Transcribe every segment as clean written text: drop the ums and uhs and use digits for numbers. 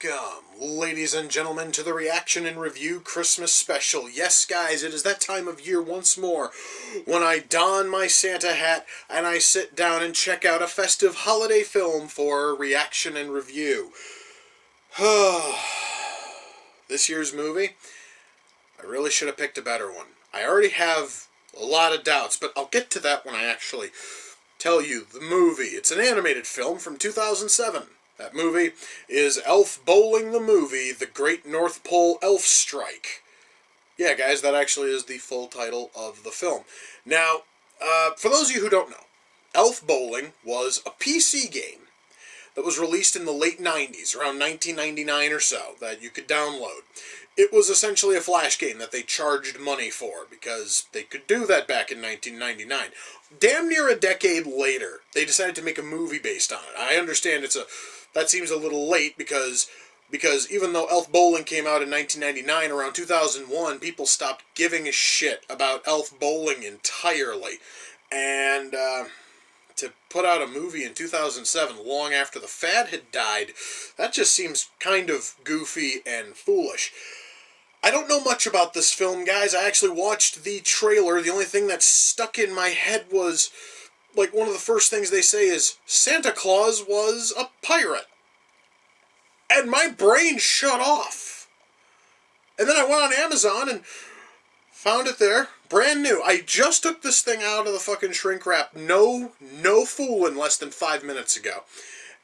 Welcome, ladies and gentlemen, to the Reaction and Review Christmas Special. Yes, guys, it is that time of year once more when I don my Santa hat and I sit down and check out a festive holiday film for reaction and review. This year's movie, I really should have picked a better one. I already have a lot of doubts, but I'll get to that when I actually tell you the movie. It's an animated film from 2007. That movie is Elf Bowling the Movie, The Great North Pole Elf Strike. Yeah, guys, that actually is the full title of the film. Now, for those of you who don't know, Elf Bowling was a PC game that was released in the late 90s, around 1999 or so, that you could download. It was essentially a flash game that they charged money for, because they could do that back in 1999. Damn near a decade later, they decided to make a movie based on it. I understand that seems a little late, because even though Elf Bowling came out in 1999, around 2001, people stopped giving a shit about Elf Bowling entirely. And, to put out a movie in 2007, long after the fad had died, that just seems kind of goofy and foolish. I don't know much about this film, guys. I actually watched the trailer. The only thing that stuck in my head was, like, one of the first things they say is, Santa Claus was a pirate. And my brain shut off. And then I went on Amazon and found it there, brand new. I just took this thing out of the fucking shrink wrap, no fooling, less than 5 minutes ago.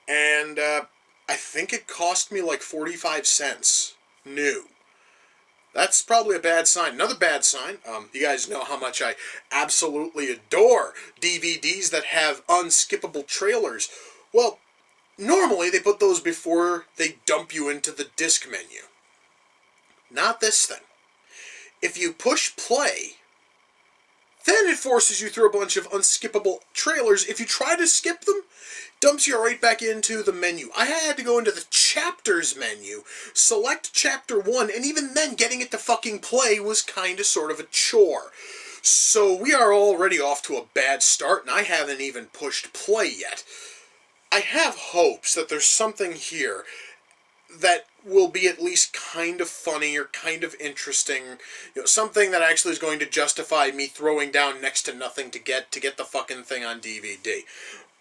And I think it cost me like 45 cents new. That's probably a bad sign. Another bad sign, you guys know how much I absolutely adore DVDs that have unskippable trailers. Well, normally they put those before they dump you into the disc menu. Not this thing. If you push play, then it forces you through a bunch of unskippable trailers. If you try to skip them, dumps you right back into the menu. I had to go into the chapters menu, select chapter 1, and even then getting it to fucking play was kind of sort of a chore. So we are already off to a bad start, and I haven't even pushed play yet. I have hopes that there's something here that will be at least kind of funny or kind of interesting, something that actually is going to justify me throwing down next to nothing to get the fucking thing on DVD.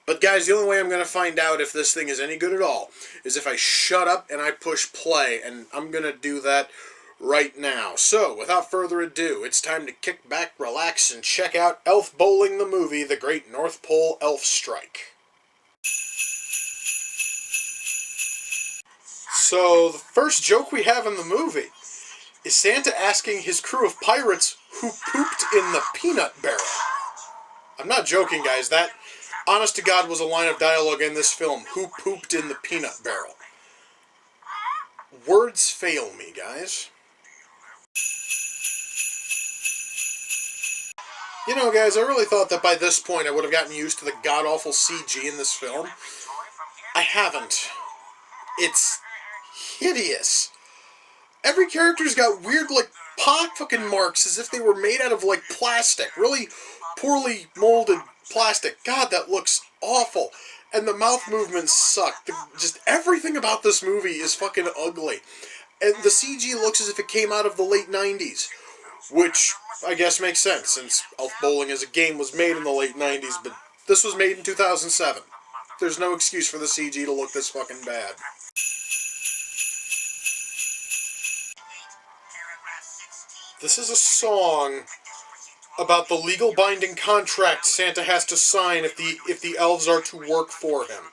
But guys, the only way I'm going to find out if this thing is any good at all is if I shut up and I push play, and I'm going to do that right now. So, without further ado, it's time to kick back, relax, and check out Elf Bowling the Movie, The Great North Pole Elf Strike. So, the first joke we have in the movie is Santa asking his crew of pirates who pooped in the peanut barrel. I'm not joking, guys. That, honest to God, was a line of dialogue in this film. Who pooped in the peanut barrel? Words fail me, guys. You know, guys, I really thought that by this point I would have gotten used to the god-awful CG in this film. I haven't. It's hideous. Every character's got weird, like, pock fucking marks as if they were made out of, like, plastic. Really poorly molded plastic. God, that looks awful. And the mouth movements suck. Just everything about this movie is fucking ugly. And the CG looks as if it came out of the late 90s. Which, I guess, makes sense, since Elf Bowling as a game was made in the late 90s, but this was made in 2007. There's no excuse for the CG to look this fucking bad. This is a song about the legal binding contract Santa has to sign if the elves are to work for him.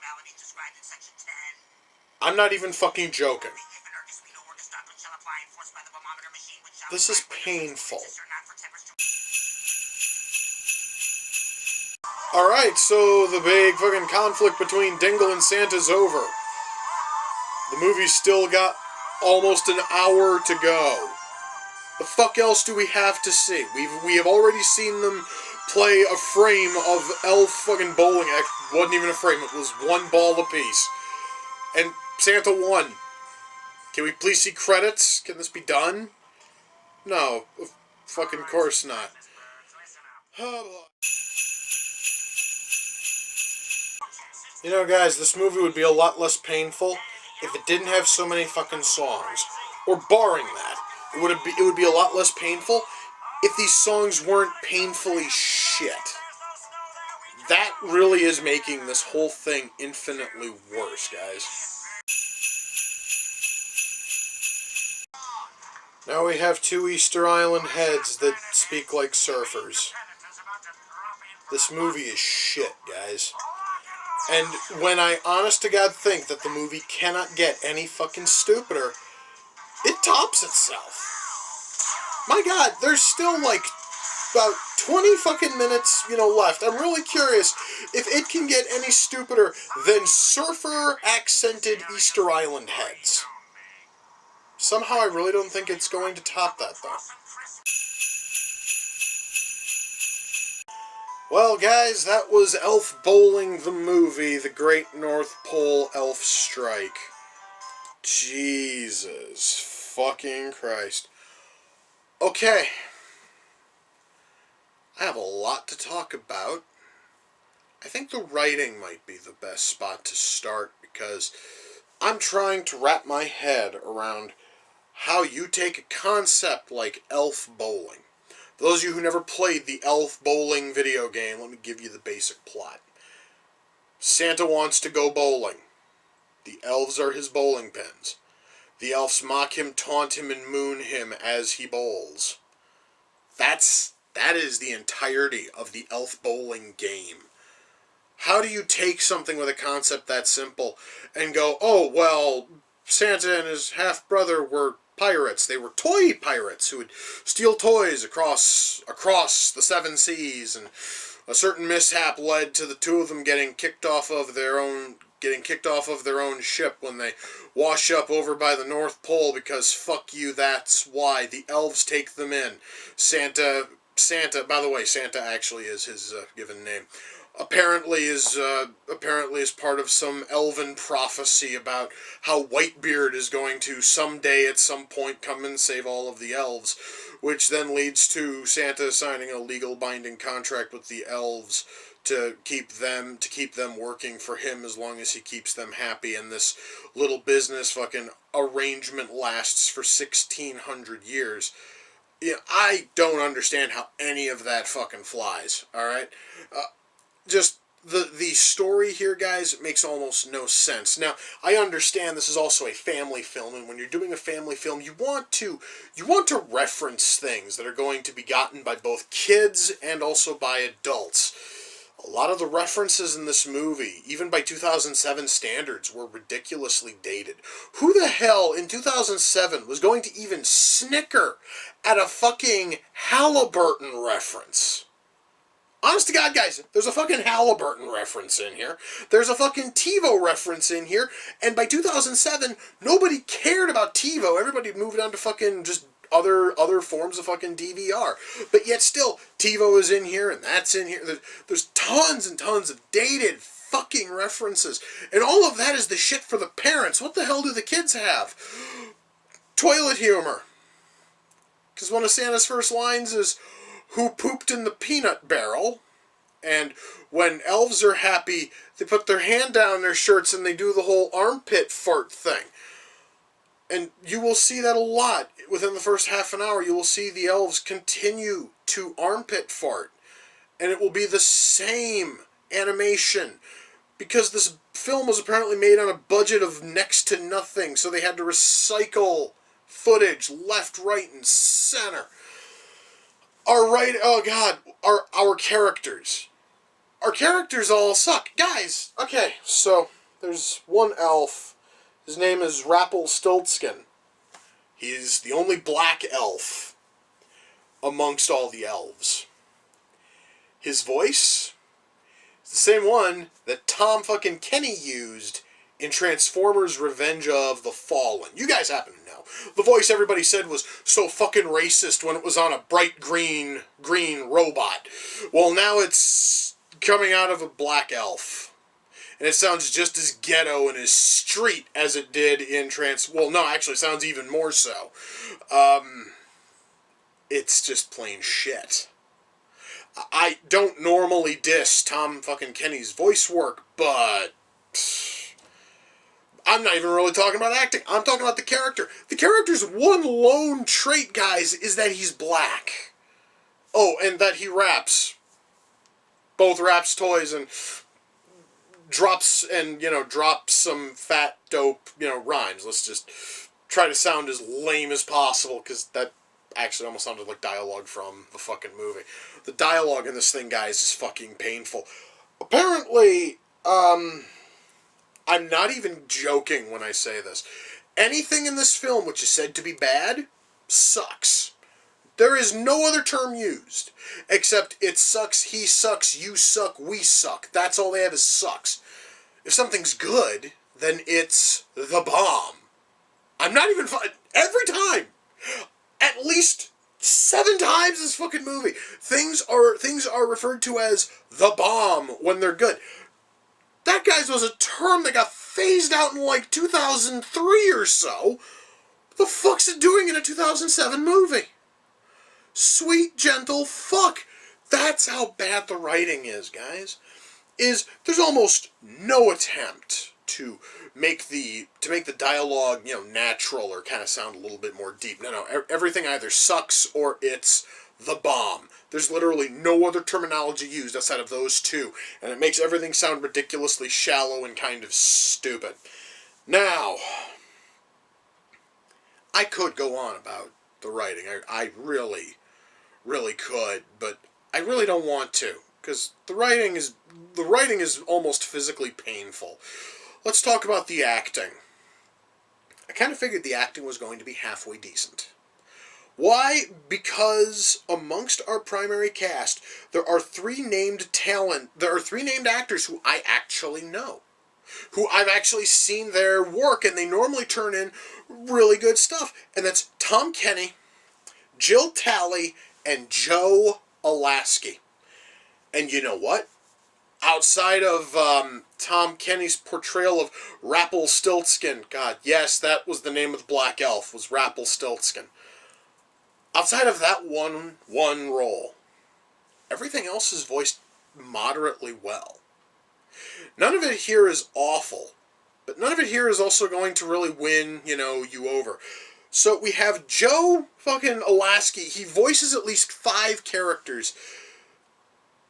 I'm not even fucking joking. This is painful. Alright, so the big fucking conflict between Dingle and Santa's over. The movie's still got almost an hour to go. The fuck else do we have to see? We have already seen them play a frame of Elf fucking bowling. It wasn't even a frame, it was one ball apiece. And Santa won. Can we please see credits? Can this be done? No, of fucking course not. You know, guys, this movie would be a lot less painful if it didn't have so many fucking songs, or barring that, it would be a lot less painful if these songs weren't painfully shit. That really is making this whole thing infinitely worse, guys. Now we have two Easter Island heads that speak like surfers. This movie is shit, guys. And when I honest to God think that the movie cannot get any fucking stupider, it tops itself. My God, there's still like about 20 fucking minutes, left. I'm really curious if it can get any stupider than surfer-accented Easter Island heads. Somehow I really don't think it's going to top that, though. Well, guys, that was Elf Bowling the movie, The Great North Pole Elf Strike. Jesus fucking Christ. Okay. I have a lot to talk about. I think the writing might be the best spot to start because I'm trying to wrap my head around how you take a concept like elf bowling. For those of you who never played the elf bowling video game, let me give you the basic plot. Santa wants to go bowling. The elves are his bowling pins. The elves mock him, taunt him, and moon him as he bowls. That is the entirety of the elf bowling game. How do you take something with a concept that simple and go, oh, well, Santa and his half-brother were pirates. They were toy pirates who would steal toys across the seven seas, and a certain mishap led to the two of them getting kicked off of their own ship when they wash up over by the North Pole because fuck you, that's why. The elves take them in. Santa, by the way, Santa actually is his given name. Apparently is part of some elven prophecy about how Whitebeard is going to someday at some point come and save all of the elves, which then leads to Santa signing a legal binding contract with the elves to keep them working for him as long as he keeps them happy, and this little business fucking arrangement lasts for 1,600 years. I don't understand how any of that fucking flies, alright? Just the story here, guys, makes almost no sense. Now, I understand this is also a family film, and when you're doing a family film, you want to reference things that are going to be gotten by both kids and also by adults. A lot of the references in this movie, even by 2007 standards, were ridiculously dated. Who the hell in 2007 was going to even snicker at a fucking Halliburton reference? Honest to God, guys, there's a fucking Halliburton reference in here. There's a fucking TiVo reference in here. And by 2007, nobody cared about TiVo. Everybody moved on to fucking just other forms of fucking DVR. But yet still, TiVo is in here, and that's in here. There's tons and tons of dated fucking references. And all of that is the shit for the parents. What the hell do the kids have? Toilet humor. Because one of Santa's first lines is, "Who pooped in the peanut barrel?" And when elves are happy, they put their hand down their shirts and they do the whole armpit fart thing. And you will see that a lot. Within the first half an hour, you will see the elves continue to armpit fart. And it will be the same animation. Because this film was apparently made on a budget of next to nothing, so they had to recycle footage left, right, and center. Our characters. Our characters all suck. Guys, okay, so there's one elf. His name is Rappelstiltskin. He's the only black elf amongst all the elves. His voice is the same one that Tom fucking Kenny used in Transformers Revenge of the Fallen. You guys happen to know. The voice everybody said was so fucking racist when it was on a bright green robot. Well, now it's coming out of a black elf. And it sounds just as ghetto and as street as it did in Well, no, actually, it sounds even more so. It's just plain shit. I don't normally diss Tom fucking Kenny's voice work, but I'm not even really talking about acting. I'm talking about the character. The character's one lone trait, guys, is that he's black. Oh, and that he raps. Both raps toys and drops some fat, dope, rhymes. Let's just try to sound as lame as possible, because that actually almost sounded like dialogue from the fucking movie. The dialogue in this thing, guys, is fucking painful. Apparently, I'm not even joking when I say this. Anything in this film which is said to be bad sucks. There is no other term used, except it sucks, he sucks, you suck, we suck. That's all they have is sucks. If something's good, then it's the bomb. I'm not even... Every time! At least 7 times in this fucking movie, things are referred to as the bomb when they're good. That, guys, was a term that got phased out in, like, 2003 or so. What the fuck's it doing in a 2007 movie? Sweet, gentle fuck. That's how bad the writing is, guys. There's almost no attempt to make the dialogue, natural or kind of sound a little bit more deep. No. Everything either sucks or it's the bomb. There's literally no other terminology used outside of those two, and it makes everything sound ridiculously shallow and kind of stupid. Now, I could go on about the writing. I really could, but I really don't want to, because the writing is almost physically painful. Let's talk about the acting. I kind of figured the acting was going to be halfway decent. Why? Because amongst our primary cast, there are 3 named actors who I actually know, who I've actually seen their work, and they normally turn in really good stuff. And that's Tom Kenny, Jill Talley, and Joe Alaskey. And you know what? Outside of Tom Kenny's portrayal of Rappel-Stiltskin, God, yes, that was the name of the Black Elf, was Rappel-Stiltskin. Outside of that one role, everything else is voiced moderately well. None of it here is awful, but none of it here is also going to really win, you over. So we have Joe fucking Alaskey. He voices at least 5 characters.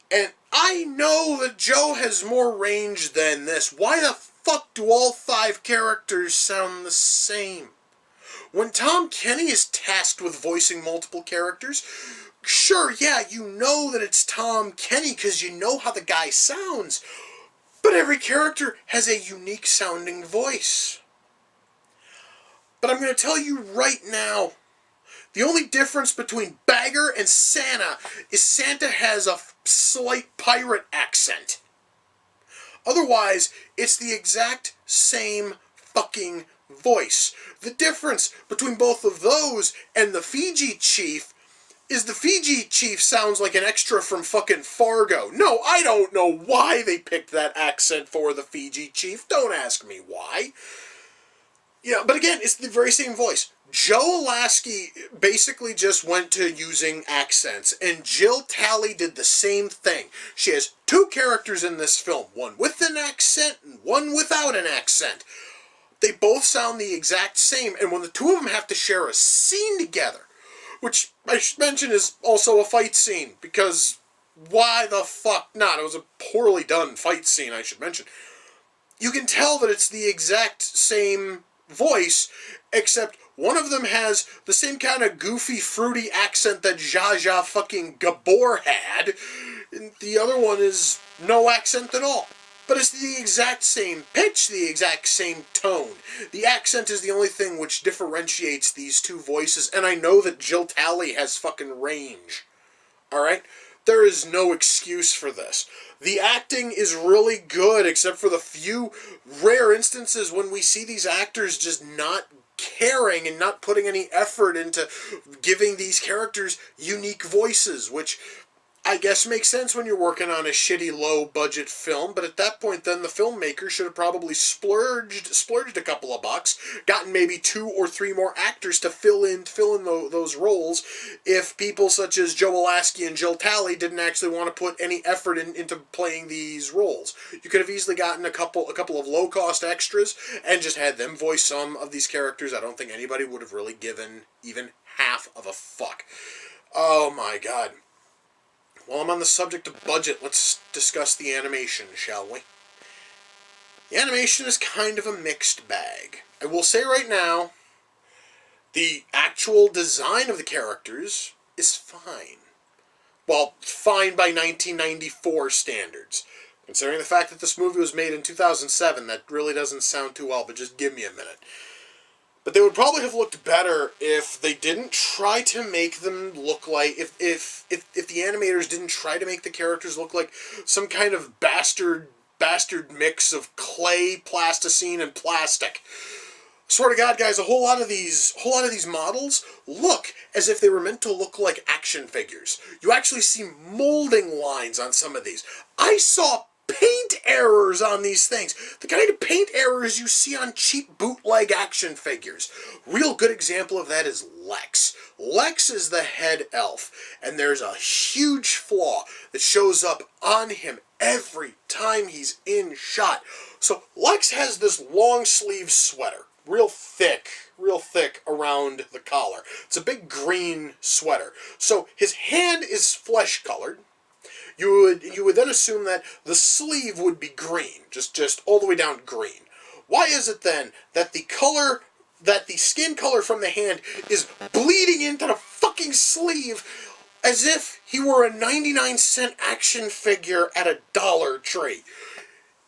And I know that Joe has more range than this. Why the fuck do all 5 characters sound the same? When Tom Kenny is tasked with voicing multiple characters, sure, yeah, you know that it's Tom Kenny because you know how the guy sounds. But every character has a unique sounding voice. But I'm going to tell you right now, the only difference between Bagger and Santa is Santa has a slight pirate accent. Otherwise, it's the exact same fucking voice. The difference between both of those and the Fiji Chief is the Fiji Chief sounds like an extra from fucking Fargo. No, I don't know why they picked that accent for the Fiji Chief. Don't ask me why. Yeah, but again, it's the very same voice. Joe Alaskey basically just went to using accents, and Jill Talley did the same thing. She has 2 characters in this film, one with an accent and one without an accent. They both sound the exact same, and when the 2 of them have to share a scene together, which I should mention is also a fight scene, because why the fuck not? It was a poorly done fight scene, I should mention. You can tell that it's the exact same voice, except one of them has the same kind of goofy, fruity accent that Zsa Zsa fucking Gabor had, and the other one is no accent at all. But it's the exact same pitch, the exact same tone. The accent is the only thing which differentiates these 2 voices, and I know that Jill Talley has fucking range. Alright? There is no excuse for this. The acting is really good, except for the few rare instances when we see these actors just not caring and not putting any effort into giving these characters unique voices, which I guess makes sense when you're working on a shitty low-budget film, but at that point then the filmmaker should have probably splurged a couple of bucks, gotten maybe 2 or 3 more actors to fill in those roles if people such as Joe Alasky and Jill Talley didn't actually want to put any effort into playing these roles. You could have easily gotten a couple of low-cost extras and just had them voice some of these characters. I don't think anybody would have really given even half of a fuck. Oh my god. While I'm on the subject of budget, let's discuss the animation, shall we? The animation is kind of a mixed bag. I will say right now, the actual design of the characters is fine. Well, fine by 1994 standards. Considering the fact that this movie was made in 2007, that really doesn't sound too well, but just give me a minute. But they would probably have looked better if they didn't try to make them look like... If the animators didn't try to make the characters look like some kind of bastard mix of clay, plasticine, and plastic. Swear to God, guys, a whole lot of these models look as if they were meant to look like action figures. You actually see molding lines on some of these. I saw paint errors on these things. The kind of paint errors you see on cheap bootleg action figures. Real good example of that is Lex. Lex is the head elf, and there's a huge flaw that shows up on him every time he's in shot. So Lex has this long sleeve sweater, real thick around the collar. It's a big green sweater. So his hand is flesh colored. You would then assume that the sleeve would be green, just all the way down green. Why is it then that the skin color from the hand is bleeding into the fucking sleeve as if he were a 99-cent action figure at a Dollar Tree?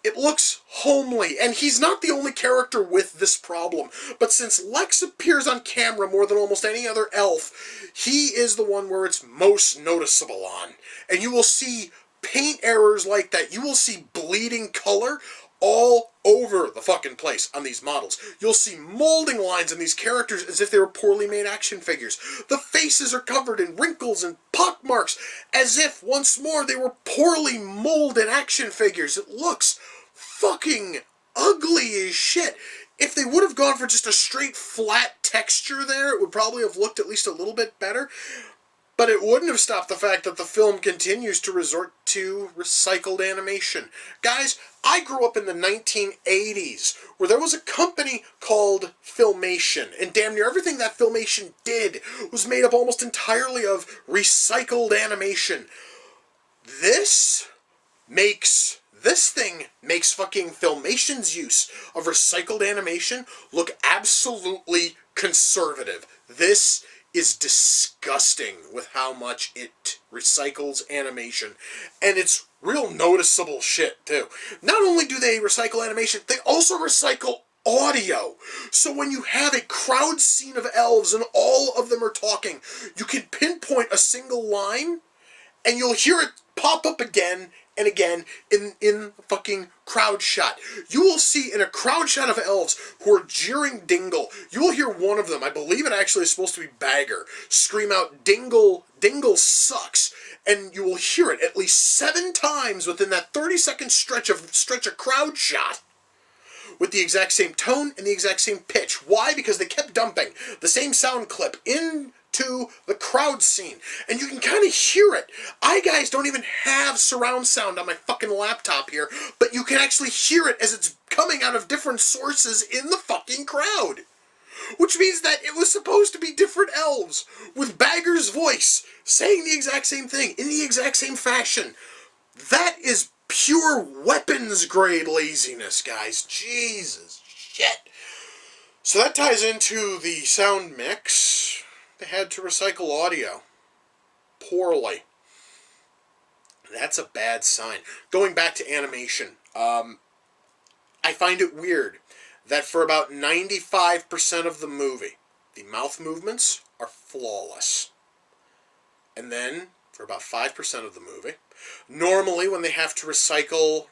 It looks homely, and he's not the only character with this problem. But since Lex appears on camera more than almost any other elf, he is the one where it's most noticeable on. And you will see paint errors like that. You will see bleeding color all over the fucking place on these models. You'll see molding lines on these characters as if they were poorly made action figures. The faces are covered in wrinkles and pockmarks as if, once more, they were poorly molded action figures. It looks fucking ugly as shit. If they would have gone for just a straight flat texture there, it would probably have looked at least a little bit better. But it wouldn't have stopped the fact that the film continues to resort to recycled animation. Guys, I grew up in the 1980s, where there was a company called Filmation, and damn near everything that Filmation did was made up almost entirely of recycled animation. This thing makes fucking Filmation's use of recycled animation look absolutely conservative. This is disgusting with how much it recycles animation. And it's real noticeable shit, too. Not only do they recycle animation, they also recycle audio. So when you have a crowd scene of elves and all of them are talking, you can pinpoint a single line and you'll hear it pop up again and again in the fucking crowd shot. You will see in a crowd shot of elves who are jeering Dingle, you will hear one of them, I believe it actually is supposed to be Bagger, scream out, Dingle sucks. And you will hear it at least 7 times within that 30-second stretch of crowd shot, with the exact same tone and the exact same pitch. Why? Because they kept dumping the same sound clip into the crowd scene. And you can kind of hear it. I, guys, don't even have surround sound on my fucking laptop here, but you can actually hear it as it's coming out of different sources in the fucking crowd. Which means that it was supposed to be different elves, with Bagger's voice, saying the exact same thing, in the exact same fashion. That is pure weapons-grade laziness, guys. Jesus shit. So that ties into the sound mix. They had to recycle audio. Poorly. That's a bad sign. Going back to animation, I find it weird that for about 95% of the movie, the mouth movements are flawless. And then for about 5% of the movie. Normally, when they have to recycle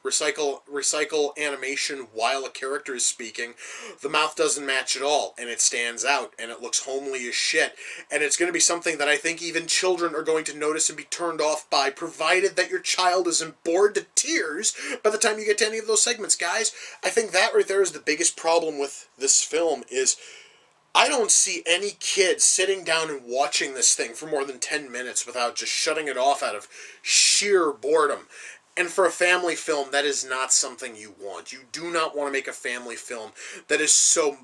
animation while a character is speaking, the mouth doesn't match at all, and it stands out, and it looks homely as shit. And it's going to be something that I think even children are going to notice and be turned off by, provided that your child isn't bored to tears by the time you get to any of those segments. Guys, I think that right there is the biggest problem with this film is I don't see any kid sitting down and watching this thing for more than 10 minutes without just shutting it off out of sheer boredom. And for a family film, that is not something you want. You do not want to make a family film that is so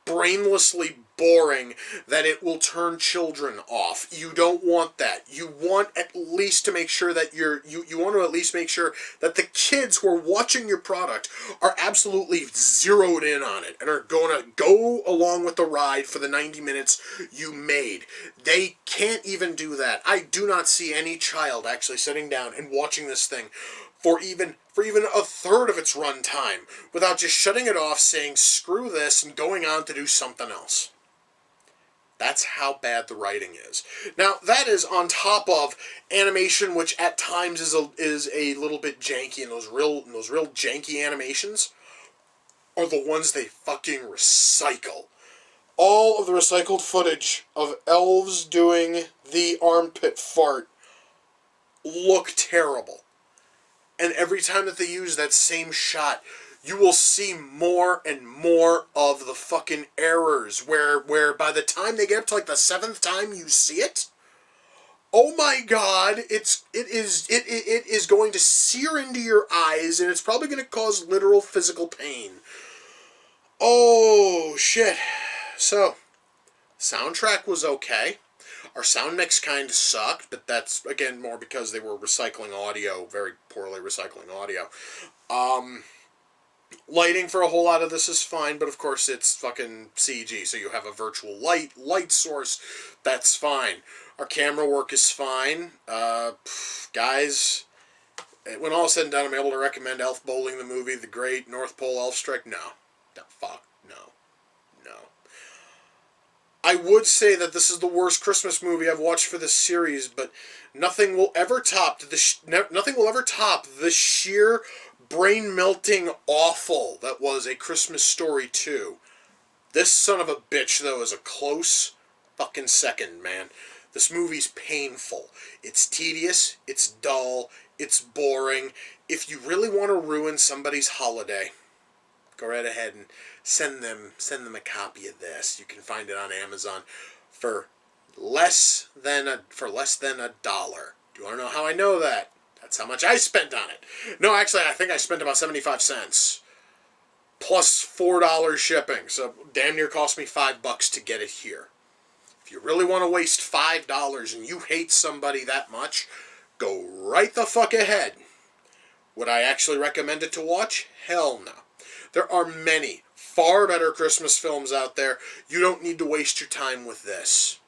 brainlessly boring that it will turn children off. You don't want that. You want at least to make sure that you want to at least make sure that the kids who are watching your product are absolutely zeroed in on it and are going to go along with the ride for the 90 minutes you made. They can't even do that. I do not see any child actually sitting down and watching this thing for even a third of its run time without just shutting it off, saying screw this, and going on to do something else. That's how bad the writing is. Now, that is on top of animation, which at times is a little bit janky, and those real janky animations are the ones they fucking recycle. All of the recycled footage of elves doing the armpit fart look terrible. And every time that they use that same shot, you will see more and more of the fucking errors where by the time they get up to like the 7th time you see it, oh my god, it is going to sear into your eyes, and it's probably going to cause literal physical pain. Oh shit. So, soundtrack was okay. Our sound mix kind of sucked, but that's, again, more because they were recycling audio, very poorly recycling audio. Lighting for a whole lot of this is fine, but of course it's fucking CG, so you have a virtual light source, that's fine. Our camera work is fine. Guys, when all is said and done, I'm able to recommend Elf Bowling the movie, The Great North Pole Elf Strike? No. Fuck, no. I would say that this is the worst Christmas movie I've watched for this series, but nothing will ever top the sheer brain-melting awful that was A Christmas Story 2. This son of a bitch, though, is a close fucking second, man. This movie's painful. It's tedious, it's dull, it's boring. If you really want to ruin somebody's holiday, go right ahead and send them a copy of this. You can find it on Amazon for less than $1. Do you want to know how I know that? That's how much I spent on it. No, actually, I think I spent about 75 cents plus $4 shipping. So damn near cost me $5 to get it here. If you really want to waste $5 and you hate somebody that much, go right the fuck ahead. Would I actually recommend it to watch? Hell no. There are many far better Christmas films out there. You don't need to waste your time with this.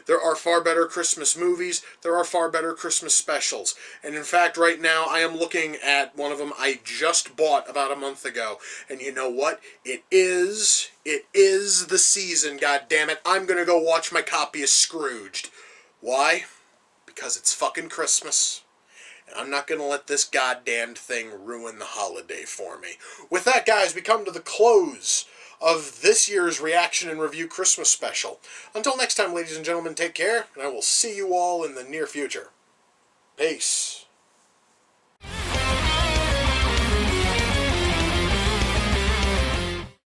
There are far better Christmas movies. There are far better Christmas specials. And in fact, right now, I am looking at one of them I just bought about a month ago. And you know what? It is the season, goddammit. I'm going to go watch my copy of Scrooged. Why? Because it's fucking Christmas. I'm not going to let this goddamn thing ruin the holiday for me. With that, guys, we come to the close of this year's Reaction and Review Christmas special. Until next time, ladies and gentlemen, take care, and I will see you all in the near future. Peace.